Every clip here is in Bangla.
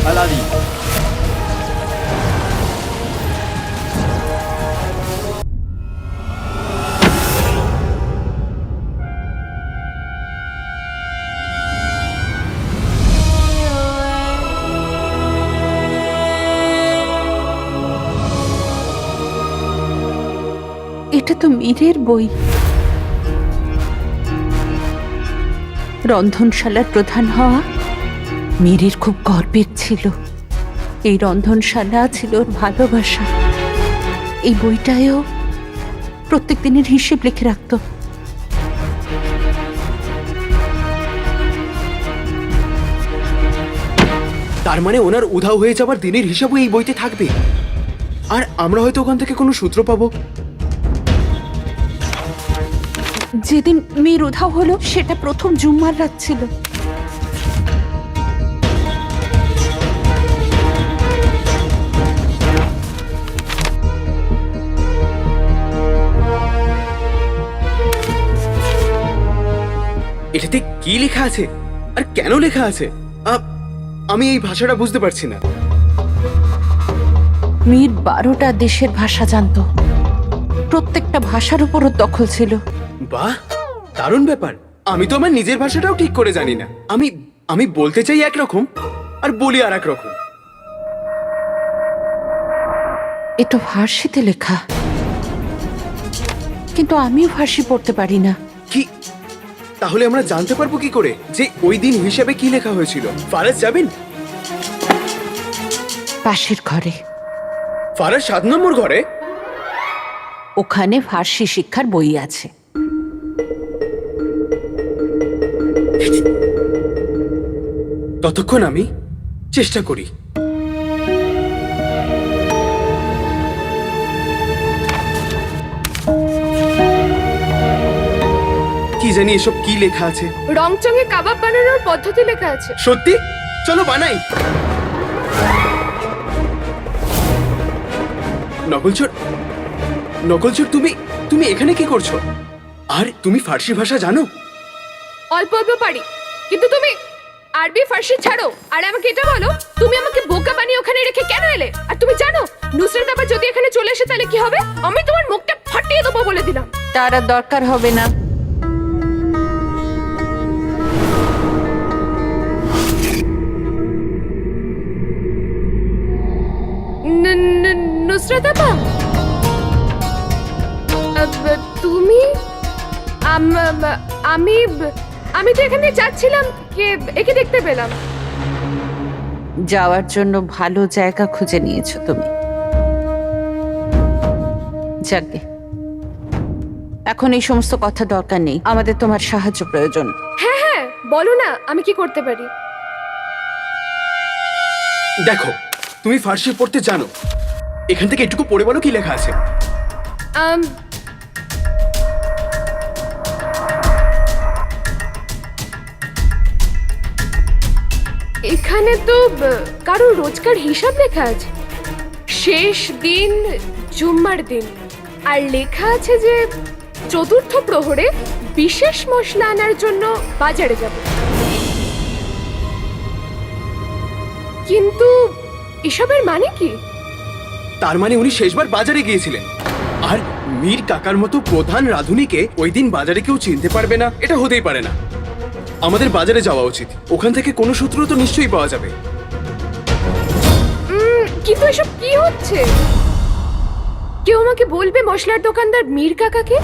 হালালি। এটা তো মীরের বই। রন্ধনশালার প্রধান হওয়া মীরের খুব গর্বের ছিল। এই রন্ধনশালা ছিল ওর ভালোবাসা। এই বইটায়ও প্রত্যেক দিনের হিসেব লিখে রাখত। তার মানে ওনার উধাও হয়ে যাবার দিনের হিসাবও এই বইতে থাকবে, আর আমরা হয়তো ওখান থেকে কোনো সূত্র পাবো। যেদিন মীর উধাও হলো সেটা প্রথম জুম্মার রাত ছিল। এটাতে কি লেখা আছে আর কেন লেখা আছে আমি এই ভাষাটা বুঝতে পারছি না। মীর 12টা দেশের ভাষা জানতো। প্রত্যেকটা ভাষার উপর ওর দখল ছিল। বাহ, দারুণ ব্যাপার। আমি তো আমার নিজের ভাষাটাও ঠিক করে জানি না। আমি বলতে চাই একরকম আর বলি আর এক রকম। এটা ফার্সিতে লেখা, কিন্তু আমিও ফার্সি পড়তে পারি না। কি, তাহলে আমরা জানতে পারবো কি করে যে ওই দিন হিসেবে কি লেখা হয়েছিল? ফারাজ যাবেন? পাশের ঘরে। ফারাজ 7 নম্বর ঘরে? ওখানে ফার্সি শিক্ষার বই আছে। ততক্ষণ আমি চেষ্টা করি। কি জানি এসব কি লেখা আছে। রংচঙে কাবাব বানানোর পদ্ধতি লেখা আছে। সত্যি? চলো বানাই। নকলচোর, তুমি এখানে কি করছো? আর তুমি ফার্সি ভাষা জানো? অল্প অল্প পারি, কিন্তু তুমি আরবি ফার্সি ছাড়ো আর আমাকে এটা বলো, তুমি আমাকে বোকা বানিয়ে ওখানে রেখে কেন এলে? আর তুমি জানো নুসরাত আবার যদি এখানে চলে আসে তাহলে কি হবে? আমি তোমার মুখটা ফাটিয়ে দেবো বলে দিলাম। তার আর দরকার হবে না। নুসরাত আপা, তুমি? আমি তো এখানে যাচ্ছিলাম, একে দেখতে পেলাম। যাওয়ার জন্য ভালো জায়গা খুঁজে নিয়েছো তুমি। যাকে এখন এই সমস্ত কথা দরকার নেই, আমাদের তোমার সাহায্য প্রয়োজন। হ্যাঁ হ্যাঁ, বলো না আমি কি করতে পারি। দেখো, তুমি ফার্সি পড়তে জানো, এখান থেকে একটু পড়ে বলো কি লেখা আছে। এখানে তো কারো রোজকার হিসাব লেখা আছে। শেষ দিন জুম্মার দিন, আর লেখা আছে যে চতুর্থ প্রহরে বিশেষ মশলা আনার জন্য বাজারে যাব। কিন্তু এসবের মানে কি? তার মানে উনি শেষবার বাজারে গিয়েছিলেন, আর মীর কাকার মতো প্রধান রাঁধুনিকে ওই দিন বাজারে কেউ চিনতে পারবে না, এটা হতেই পারে না। আমাদের বাজারে যাওয়া উচিত, ওখান থেকে কোনো সূত্র তো নিশ্চয়ই পাওয়া যাবে। কিন্তু এসব কি হচ্ছে? কেউ আমাকে বলবে মশলার দোকানদার মীর কাকাকে?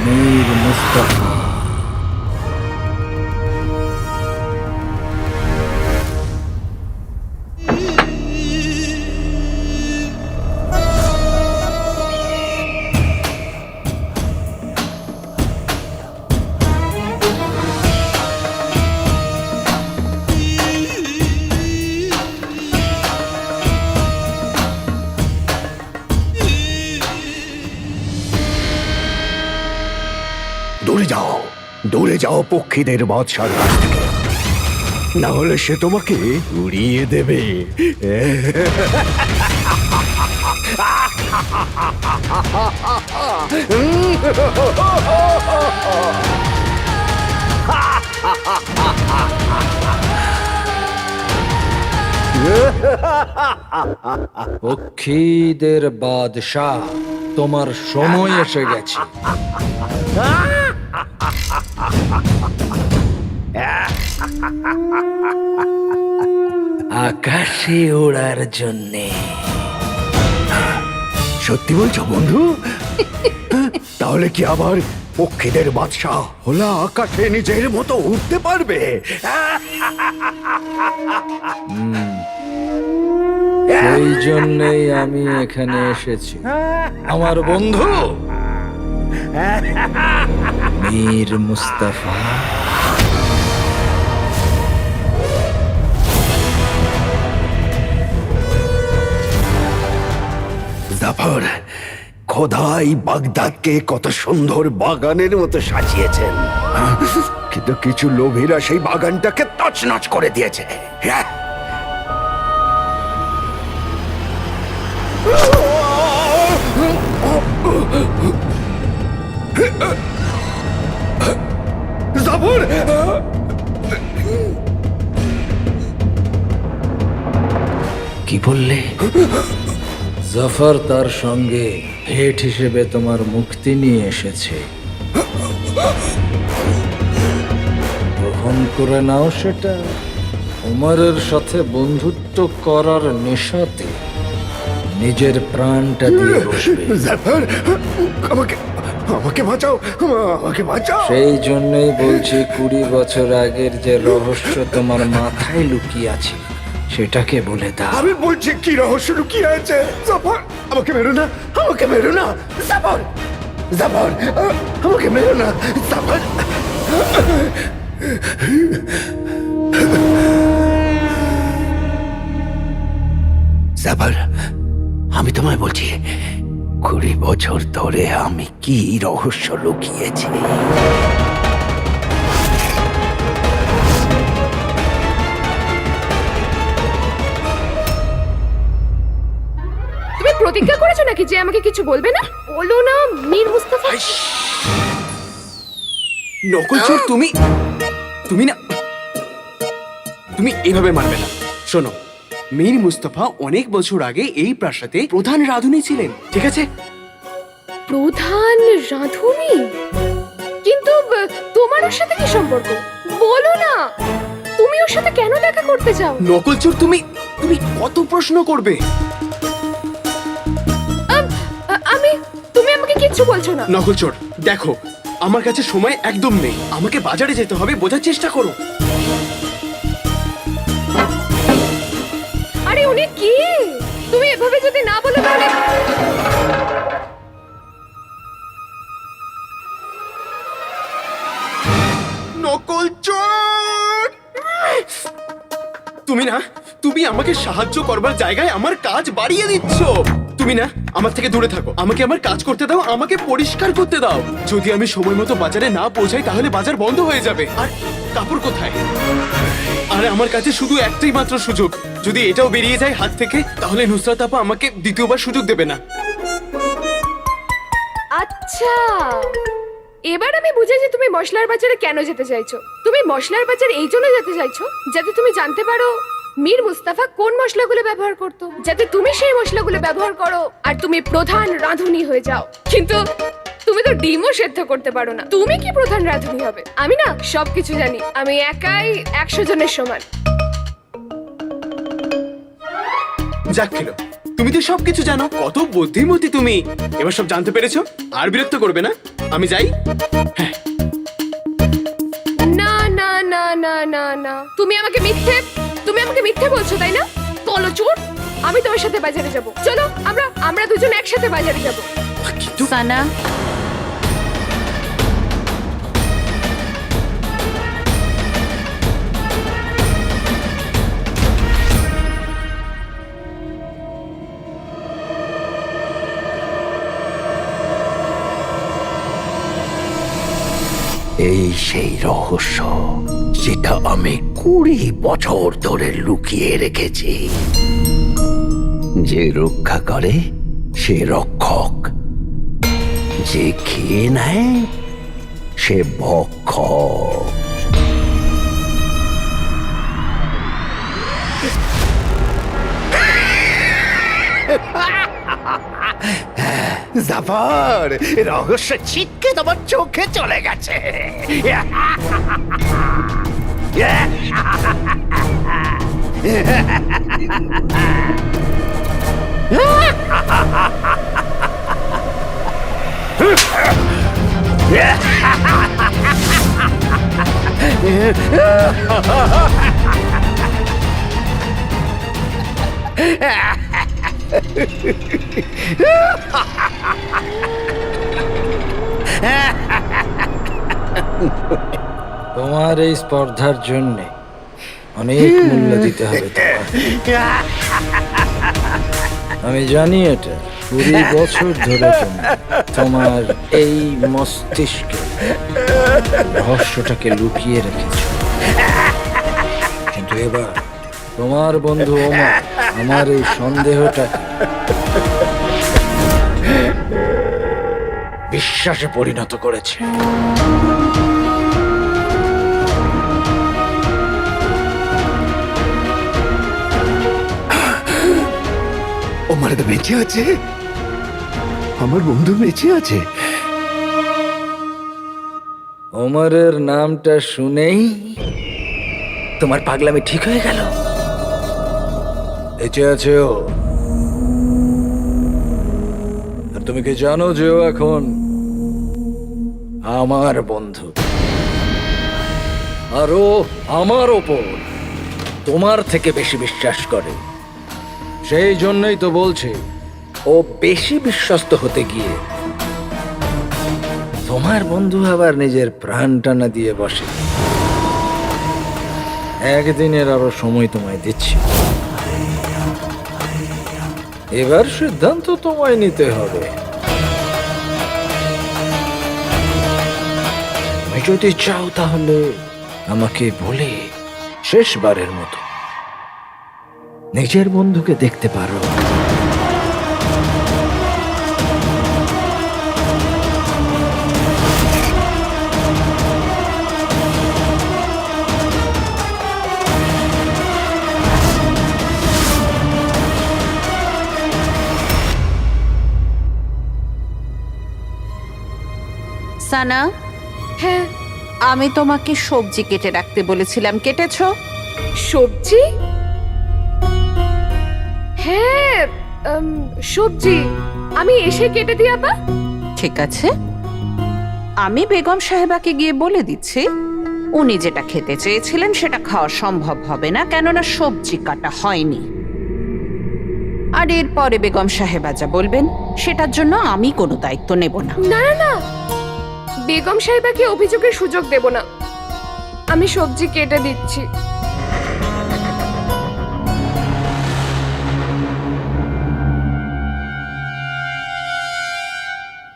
মীর মুস্তাফা। দূরে যাও পক্ষীদের বাদশার কাছ থেকে, না হলে সে তোমাকে উড়িয়ে দেবে। পক্ষীদের বাদশাহ, তোমার সময় এসে গেছে। আকাশে ওড়ার জন্যে। সত্যি বলছো বন্ধু? তাহলে কি আবার পক্ষীদের বাদশাহ হলা আকাশে নিজের মতো উঠতে পারবে? সেই জন্যই আমি এখানে এসেছি, আমার বন্ধু মীর মুস্তাফা। জাফর, খোদাই বাগদাদকে কত সুন্দর বাগানের মতো সাজিয়েছেন, কিন্তু কিছু লোভীরা সেই বাগানটাকে তছনছ করে দিয়েছে। হ্যাঁ, জাফর, কি বললে? জাফর তার সঙ্গে ভেট হিসেবে তোমার মুক্তি নিয়ে এসেছে, গ্রহণ করে নাও সেটা। উমরের সাথে বন্ধুত্ব করার নেশাতে নিজের প্রাণটা দিয়ে বসবে। জাফর, আমাকে আমাকে বাঁচাও, আমাকে বাঁচাও। সেই জন্যই বলছি, 20 বছর আগের যে রহস্য তোমার মাথায় লুকিয়ে আছে সেটাকে বলে দাও। আমি বলছি কি রহস্য লুকিয়ে আছে। জাফর, আমাকে মেরো না, আমাকে মেরো না। জাফর, জাফর, আমাকে মেরো না। জাফর, জাফর, আমি তোমায় বলছি 20 বছর ধরে আমি কি রহস্য লুকিয়েছি। তুমি প্রতিজ্ঞা করেছো নাকি যে আমাকে কিছু বলবে না? বলো না মীর মুস্তাফা। নকলচোর, তুমি তুমি না, তুমি এভাবে মারবে না। শোনো, মীর মুস্তাফা অনেক বছর আগে এই প্রাসাদে প্রধান রাঁধুনি ছিলেন, ঠিক আছে? প্রধান রাঁধুনি? কিন্তু তোমার ওর সাথে কি সম্পর্ক? বলো না, তুমি ওর সাথে কেন দেখা করতে চাও? নকলচোর, তুমি তুমি কত প্রশ্ন করবে? তুমি আমাকে কিচ্ছু বলছো না। নকলচোর, দেখো আমার কাছে সময় একদম নেই, আমাকে বাজারে যেতে হবে, বোঝার চেষ্টা করো। আরে উনি কি? তুমি এভাবে যদি না বলো তাহলে। নকলচোর, তুমি না, তুমি আমাকে সাহায্য করবার জায়গায় আমার কাজ বাড়িয়ে দিচ্ছ। তুমি না, আমার থেকে দূরে থাকো, আমাকে আমার কাজ করতে দাও, আমাকে পরিষ্কার করতে দাও। যদি আমি সময় মতো বাজারে না পৌঁছাই তাহলে বাজার বন্ধ হয়ে যাবে। আর কাপড় কোথায়? আরে আমার কাছে শুধু একটাই মাত্র সুযোগ, যদি এটাও বেরিয়ে যায় হাত থেকে তাহলে নুসরাত আপা আমাকে দ্বিতীয়বার সুযোগ দেবে না। আচ্ছা, এবার আমি বুঝেছি তুমি মশলার বাজারে কেন যেতে চাইছো। তুমি মশলার বাজার এই জন্য যেতে চাইছো যাতে তুমি জানতে পারো মীর মুস্তাফা কোন মশলাগুলো ব্যবহার করতো, যাতে তুমি সেই মশলাগুলো ব্যবহার করো আর তুমি প্রধান রাঁধুনি হয়ে যাও। কিন্তু তুমি তো ডিমও সেদ্ধ করতে পারো না, তুমি কি প্রধান রাঁধুনি হবে? আমি না সবকিছু জানি, আমি একাই 100 জনের সমান। যাক খেলো, তুমি তো সবকিছু জানো, কত বুদ্ধিমতী তুমি। এবার সব জানতে পেরেছো, আর বিরক্ত করবে না। আমি যাই। হ্যাঁ, না না না না না না, তুমি আমাকে মিথ্যে বলছো, তাই না? বলো চোর, আমি তোমার সাথে বাজারে যাব। চলো, আমরা দুজন একসাথে বাজারে যাব। কিন্তু সানা, এই সেই রহস্য যেটা আমি 20 বছর ধরে লুকিয়ে রেখেছি। যে রক্ষা করে সে রক্ষক, যে খেয়ে নেয় সে ভক্ষক। জাফর, রহস্য ছিটকে তোমার চোখে চলে গেছে। তোমার এই স্পর্ধার জন্য অনেক মূল্য দিতে হবে তোমার। আমি জানি এটা 20 বছর ধরে তুমি তোমার এই মস্তিষ্কে রহস্যটাকে লুকিয়ে রেখেছ, কিন্তু এবার তোমার বন্ধু ওমর আমার এই সন্দেহটা বিশ্বাসে পরিণত করেছে। ওমর তো বেঁচে আছে, আমার বন্ধু বেঁচে আছে। ওমরের নামটা শুনেই তোমার পাগলামি ঠিক হয়ে গেল। বেঁচে আছে ও, আর তুমি কি জানো যে ও এখন আমার বন্ধু, আর ও আমার ওপর তোমার থেকে বেশি বিশ্বাস করে। সেই জন্যই তো বলছি, ও বেশি বিশ্বস্ত হতে গিয়ে তোমার বন্ধু আবার নিজের প্রাণ টানা দিয়ে বসে। একদিনের আরো সময় তোমায় দিচ্ছি, এবার সিদ্ধান্ত তোমায় নিতে হবে। তুমি যদি চাও তাহলে আমাকে বলে শেষবারের মতো নিজের বন্ধুকে দেখতে পারো। সানা, হ্যাঁ, আমি তোমাকে সবজি কেটে রাখতে বলেছিলাম, কেটেছো? সবজি? হ্যাঁ, সবজি আমি এসে কেটে দিই আপা। ঠিক আছে, আমি বেগম সাহেবাকে গিয়ে বলে দিচ্ছি উনি যেটা খেতে চেয়েছিলেন সেটা খাওয়া সম্ভব হবে না, কেননা সবজি কাটা হয়নি। আর এরপরে বেগম সাহেবা যা বলবেন সেটার জন্য আমি কোনো দায়িত্ব নেব না। না না না, বেগম সাহেবাকে অভিযোগের সুযোগ দেব না, আমি সবজি কেটে দিচ্ছি।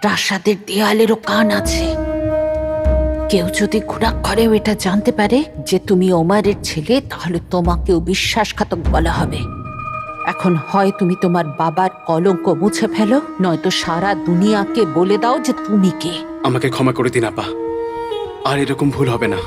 প্রাসাদের দেয়ালেরও কান আছে, কেউ যদি ঘুণাক্ষরেও এটা জানতে পারে যে তুমি ওমরের ছেলে, তাহলে তোমাকেও বিশ্বাসঘাতক বলা হবে। এখন হয় তুমি তোমার বাবার কলঙ্ক মুছে ফেলো, নয়তো সারা দুনিয়াকে বলে দাও যে তুমি কে। আমাকে ক্ষমা করে দিন আপা, আর এরকম ভুল হবে না।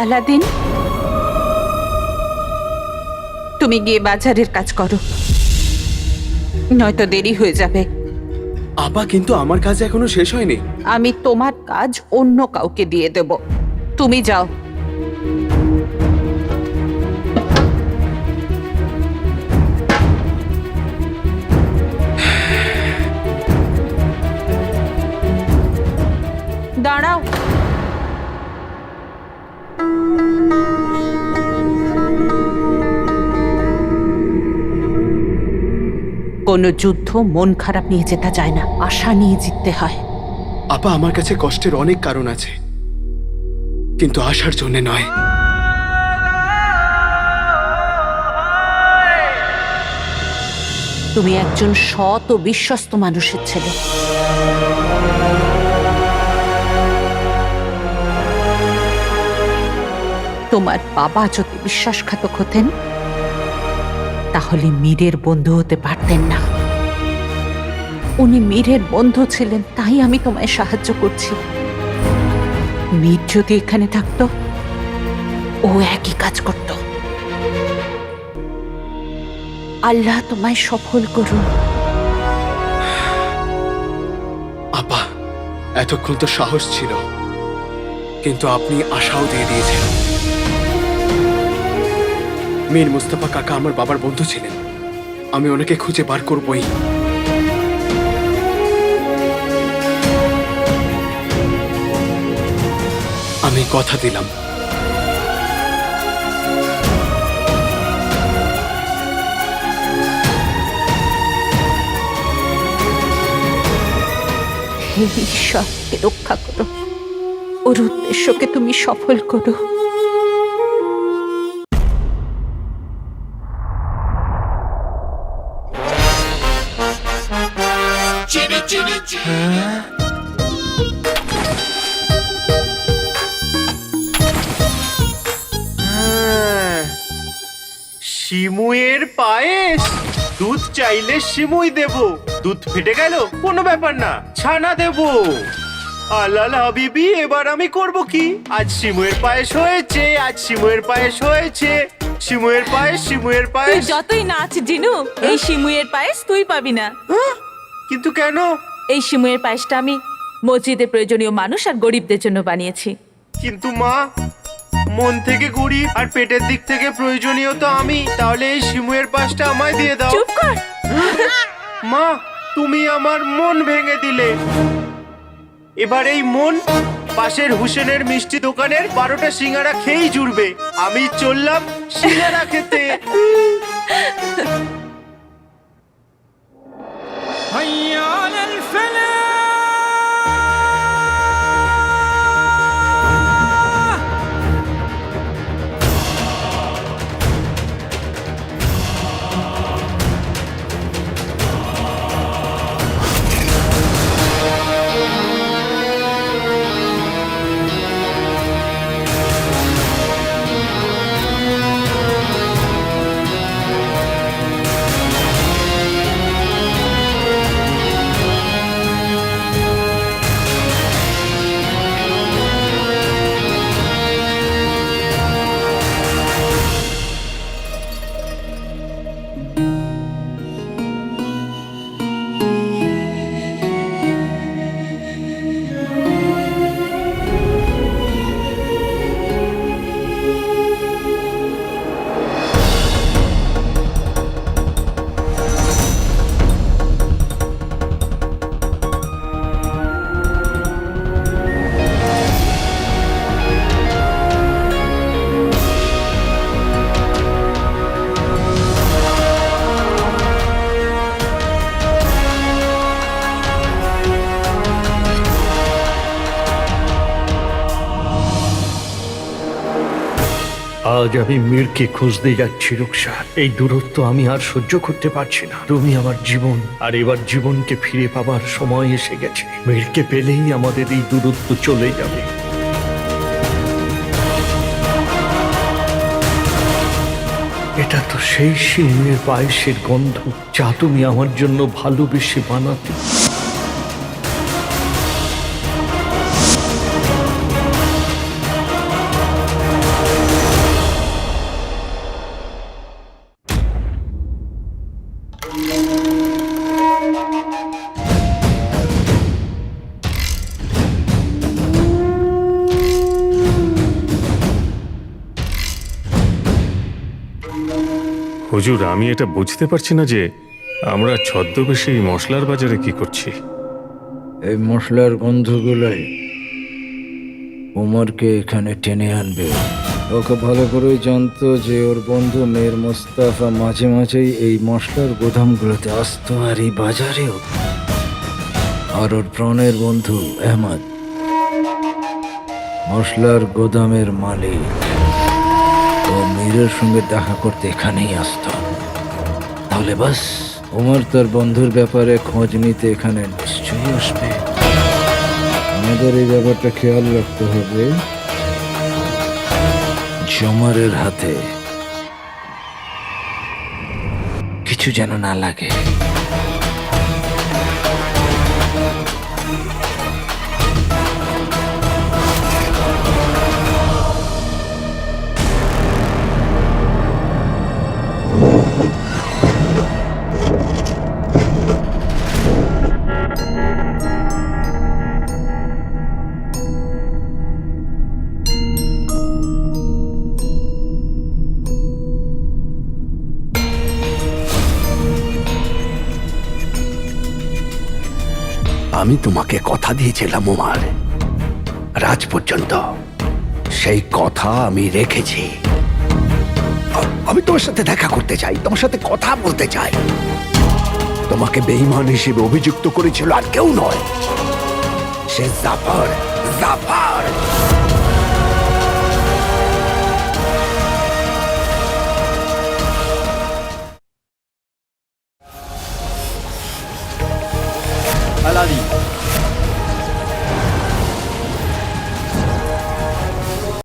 আলাদিন, তুমি গিয়ে বাজারের কাজ করো, নয়তো দেরি হয়ে যাবে। আপা, কিন্তু আমার কাজ এখনো শেষ হয়নি। আমি তোমার কাজ অন্য কাউকে দিয়ে দেব, তুমি যাও। দাঁড়াও, কোনো যুদ্ধ মন খারাপ নিয়ে জেতা যায় না, আশা নিয়ে জিততে হয়। আপা, আমার কাছে কষ্টের অনেক কারণ আছে, কিন্তু আশার জন্য নয়। তুমি একজন সৎ ও বিশ্বস্ত মানুষের ছেলে। তোমার বাবা যদি বিশ্বাসঘাতক হতেন তাহলে মীরের বন্ধু হতে পারতেন না। উনি মীরের বন্ধু ছিলেন, তাই আমি তোমায় সাহায্য করছি। মীর যদি এখানে থাকতো ও একই কাজ করত। আল্লাহ তোমায় সফল করুন। আপা, এতক্ষণ তো সাহস ছিল, কিন্তু আপনি আশাও দিয়ে দিয়েছেন। মীর মুস্তাফা কাকা আমার বাবার বন্ধু ছিলেন, আমি ওনাকে খুঁজে বার করবই। আমি কথা দিলাম। হে ঈশ্বরকে রক্ষা করো, ওর উদ্দেশ্যকে তুমি সফল করো। শিমুয়ের পায়েস। দুধ চাইলে শিমুই দেব, দুধ ফেটে গেল কোনো ব্যাপার না, ছানা দেব। আলাল হাবিবি, এবার আমি করব কি? আজ শিমুয়ের পায়েস হয়েছে, আজ শিমুয়ের পায়েস হয়েছে। শিমুয়ের পায়েস, শিমুয়ের তুই পায়েস। যতই নাচ জিনু, এই শিমুয়ের পায়েস তুই পাবি না। হ্যাঁ? কিন্তু কেন? এই শিমুয়ের পায়েসটা আমি মসজিদে প্রয়োজনীয় মানুষ আর গরিবদের জন্য বানিয়েছি। কিন্তু মা, মন থেকে গরিব আর পেটের দিক থেকে প্রয়োজনীয় তো আমি। তাহলে এই শিমুয়ের পায়েসটা আমায় দিয়ে দাও। চুপ কর। মা, তুমি আমার মন ভেঙে দিলে। এবার এই মন পাশের হুসেনের মিষ্টি দোকানের 12টা সিঙ্গারা খেয়েই জুড়বে। আমি চললাম সিঙ্গারা খেতে। আজ আমি মীরকে খুঁজতে যাচ্ছি রুকসা। এই দূরত্ব আমি আর সহ্য করতে পারছি না। তুমি আমার জীবন, আর এবার জীবনকে ফিরে পাবার সময় এসে গেছে। মীরকে পেলেই আমাদের এই দূরত্ব চলে যাবে। এটা তো সেই শিমের পায়েসের গন্ধ যা তুমি আমার জন্য ভালোবেসে বানাতে। হুজুর, আমি এটা বুঝতে পারছি না যে আমরা ছদ্মবেশে এই মশলার বাজারে কি করছি। এই মশলার গন্ধগুলোই ওমরকে এখানে টেনে আনবে। ও খুব ভালো করেই জানতো যে ওর বন্ধু মেয়ের মোস্তাফা মাঝে মাঝেই এই মশলার গোদামগুলোতে আসতো আর এই বাজারেও। আর ওর প্রাণের বন্ধু আহমদ মশলার গোদামের মালিক, ও মীরের সঙ্গে দেখা করতে এখানেই আসতো। তাহলে বাস ওমর তার বন্ধুর ব্যাপারে খোঁজ নিতে এখানে নিশ্চয়ই আসবে। আমাদের এই ব্যাপারটা খেয়াল রাখতে হবে, জমারের হাতে কিছু যেন না লাগে। আমি তোমাকে কথা দিয়েছিলাম ওমর, রাজ পর্যন্ত সেই কথা আমি রেখেছি। আমি তোমার সাথে দেখা করতে চাই, তোমার সাথে কথা বলতে চাই। তোমাকে বেঈমান হিসেবে অভিযুক্ত করেছিল আর কেউ নয়, সে জাফর। জাফর